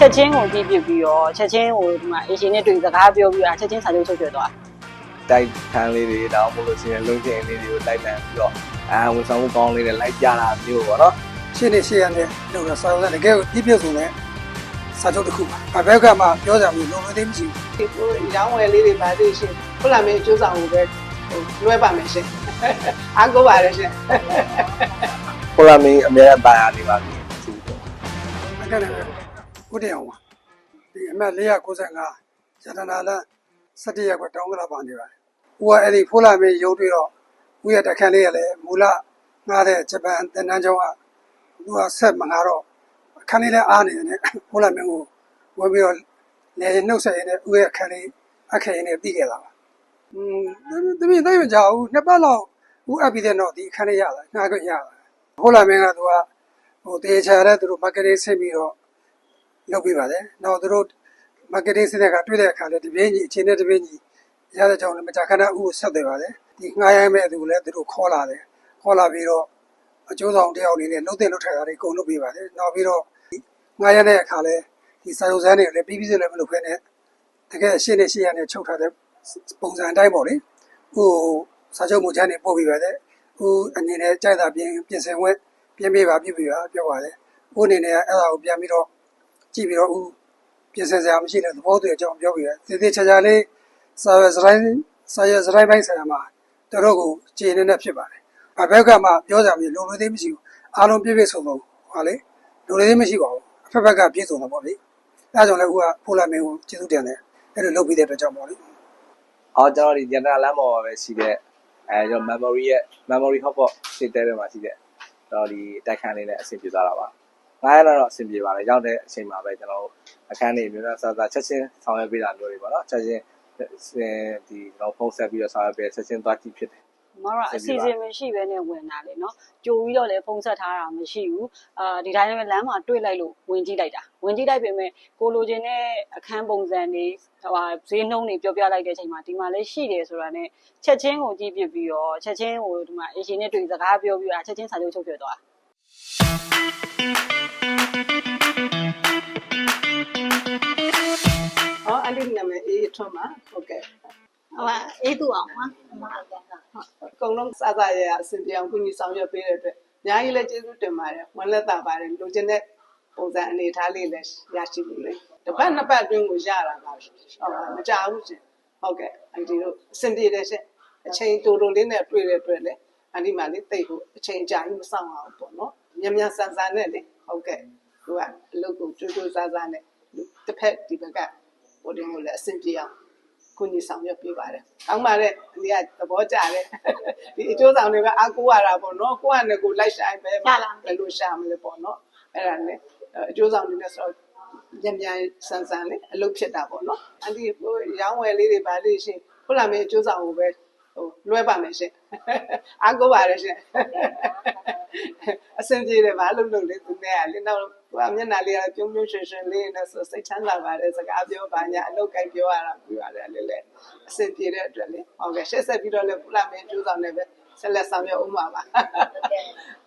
ချက်ချင်းကိုကြည့်ပြပြီးတော့ချက်ချင်းဟိုဒီမှာအေရှင်နဲ့တွေ့စကားပြောပြီးတော့ချက်ချင်းစာချုပ်ချုပ်ပြသွားတိုက်ခန်းလေးတွေတောင်းမို့လို့ရှိရင်လုံကျင်လေးတွေကိုလိုက်လံပြီးတော့ဝန်ဆောင်မှုကောင်းလေးတွေလိုက်ကြတာမျိုးပေါ့နော်ရှင်းနေရှင်းရတဲ့လို့တော့စာချုပ်တကယ်ပြည့်ပြည့်စုံတဲ့စာချုပ်တစ်ခုပါ။ဘယ်ဘက်ကမှပြောကြဘူးလုံးဝသိမရှိဘူး။ဒီရောင်းဝယ်လေးတွေပါသေးရှင်။ခုလာမင်းအကျိုးဆောင်ကိုပဲလွှဲပါမယ်ရှင်။အားကိုးပါတယ်ရှင်။ခုလာမင်းအများကြီးပါရနေပါပြီ။အဲ့ဒါလည်းကိုတအောင်ပါ။ဒီအမှတ်495ရတနာလ17ရက်ကွတောင်းကြလာပါနေပါတယ်။ဦးကအဲ့ဒီဖိုးလာမင်းရုပ်တွေ့တော့ဦးရဲ့တခန်းလေးကလည်းမူလငားတဲ့ဂျပန်တန်တန်းကျောင်းကသူကဆက်မငါတော့အခန်းလေးလည်းအားနေတယ်ဖိုးလာမင်းကိုဝင်ပြီးတော့လေနှုတ်ဆက်ရတဲ့ဦးရဲ့အခန်းလေးအခက်ရင်းနဲ့ပြီးခဲ့တာပါသမီးသိမကြောက်ဘူးနှစ်ပတ်လောက်ဦးအပ်ပြီးတဲ့တော့ဒီအခန်းလေးရလာငှားခွင့်ရလာဖိုးလာမင်းကသူကဟိုတေချာတဲ့သူတို့ marketing ဆင်းပြီးတော့လုပ်ပြီးပါတယ်နောက်သူတို့ marketing ဆင်းတဲ့ကတွေ့တဲ့အခါလဲဒီပြင်းကြီးအချင်းနဲ့ဒီပြင်းကြီးရတဲ့ကြောင့်လည်းမကြခဏဦးကိုဆက်တယ်ပါတယ်ဒီငှားရမ်းမဲ့သူလည်းသူတို့ခေါ်လာတယ်ခေါ်လာပြီးတော့အကျိုးဆောင်တယောက်အနေနဲ့လှုပ်တဲ့လှုပ်ထိုင်တာတွေအကုန်လုပ်ပေးပါတယ်နောက်ပြီးတော့ငှားရတဲ့အခါလဲဒီစာရုပ်စမ်းတွေလည်းပြီးစလည်းမလုပ်ခဲနဲ့တကယ်ရှင်းနေရှင်းရနဲ့ချုပ်ထားတဲ့ပုံစံအတိုင်းပေါ့လေဟိုစာချုပ်မူချမ်းတွေပို့ပြီးပါတယ်ဟိုအနေနဲ့ကြိုက်တာပြင်ဆင်ဝဲပြင်ပြပါပြောပါတယ်ဟိုအနေနဲ့အဲ့ဒါကိုပြန်ပြီးတော့ကြည့်ပြီးတော့ဦးပြင်ဆင်စရာမရှိတဲ့သဘောတူအကြောင်းပြောပြီးတယ်သေချာလေးစာရွက်စတိုင်းပိုင်းဆိုင်ရာမှာတော်ကိုခြေနေနဲ့ဖြစ်ပါတယ်ဘယ်ဘက်ကမှပြောကြမလို့လုံသေးမရှိဘူးအားလုံးပြည့်စုံတော့ဟာလေလုံသေးမရှိပါဘူးအဖက်ဘက်ကပြည့်စုံတော့ပေါ့လေအဲဒါကြောင့်လည်းဦးကဖိုးလာမင်းကိုကျေးဇူးတင်တယ်အဲ့လိုလုပ်ပြီးတဲ့အတွက်ကြောင့်ပေါ့လေအော်ကျွန်တော်ဒီဂျန်နာလမ်းပေါ်မှာပဲရှိတဲ့ကျွန်တော် memory hotspot ရှင်းတဲ့ဘက်မှာရှိတဲ့တော့ဒီတိုက်ခန်းလေးနဲ့အဆင်ပြေသွားတာပါ900တော့အဆင်ပြေပါတယ်ရောက်တဲ့အချိန်မှာပဲကျွန်တော်အခန်းလေးမျိုးစားချက်ချင်းဆောင်ရွက်ပေးတာမျိုးတွေပေါ့နော်ချက်ချင်းဒီကျွန်တော်ဖုန်းဆက်ပြီးတော့ဆောင်ရွက်ပေးချက်ချင်းသွားကြည့်ဖြစ်တယ်မတော်အစီအစဉ်မရှိဘဲနဲ့ဝင်တာလေနော်ကြိုပြီးတော့လည်းဖုန်းဆက်ထားတာမရှိဘူးဒီတိုင်းပဲလမ်းမှာတွေ့လိုက်လို့ဝင်ကြည့်လိုက်တာဝင်ကြည့်လိုက်ပေမဲ့ကိုလိုချင်တဲ့အခန်းပုံစံတွေဈေးနှုန်းတွေပြောပြလိုက်တဲ့အချိန်မှာဒီမှာလည်းရှိတယ်ဆိုတာနဲ့ချက်ချင်းကိုကြည့်ပြပြီးတော့ချက်ချင်းဟိုဒီမှာအေရှင်နဲ့တွေ့စကားပြောပြီးတော့ချက်ချင်းစာချုပ်ချုပ်ပြသွားအန်တီနာမည်အေးထွန်းပါဟုတ်ကဲ့အေးသူအောင်ပါအကုန်လုံးစားစားရအဆင်ပြေအောင်ကုညီဆောင်ရွက်ပေးတဲ့အတွက်အများကြီးလည်းကျေးဇူးတင်ပါတယ်ဝမ်းလက်သာပါတယ်လိုချင်တဲ့ပုံစံအနေထားလေးလည်းရရှိလို့လေတစ်ပတ်နှစ်ပတ်အတွင်းကိုရတာပါဟုတ်မကြဘူးရှင်ဟုတ်ကဲ့အန်တီတို့အဆင်ပြေတယ်ရှင်အချိန်တိုတိုလေးနဲ့တွေ့တဲ့အတွက်လည်းအန်တီမှလေးတိတ်ကိုအချိန်အကြာကြီးမဆောင်အောင်ပေါ့နော်မြန်ဆန်ဆန်နဲ့လေဟုတ်ကဲ့သူကအလုပ်ကိုကြိုးကြိုးစားစားနဲ့တစ်ဖက်ဒီဘက်ကဟိုတင်ကိုလည်းအဆင်ပြေအောင်ကိုကြီးဆောင်ရွက်ပေးပါတယ်။ကောင်းပါတယ်ဒီကသဘောကျတယ်။ဒီအကျိုးဆောင်တွေပဲအားကိုးရတာပေါ့နော်။ကိုယ့်အနေကိုလိုက်ဆိုင်ပဲဘယ်လိုရှာမလဲပေါ့နော်။အဲ့ဒါနဲ့အကျိုးဆောင်တွေနဲ့ဆိုတော့မြန်ဆန်ဆန်လေးအလုပ်ဖြစ်တာပေါ့နော်။အန်တီရောင်းဝယ်လေးတွေပါလေးရှင်ခုလာမင်းအကျိုးဆောင်ကိုပဲဟိုလွှဲပါမယ်ရှင်။အားကိုးပါတယ်ရှင်။အဆင်ပြေတယ်ပါလို့လေးသူနဲ့ကလေနောက်မျက်နှာလေးကပြုံးရွှင်ရွှင်လေးနဲ့ဆိုစိတ်ချမ်းသာပါတယ်စကားပြောပါညာအလုပ်ကိုင်ပြောရတာပြရတယ်လေအဆင်ပြေတဲ့အတွက်လေဟုတ်ကဲ့ရှေ့ဆက်ပြီးတော့လည်းခုလာမင်းအကျိုးဆောင်နေပဲဆက်လက်ဆောင်ရွက်ဦးမှာပါ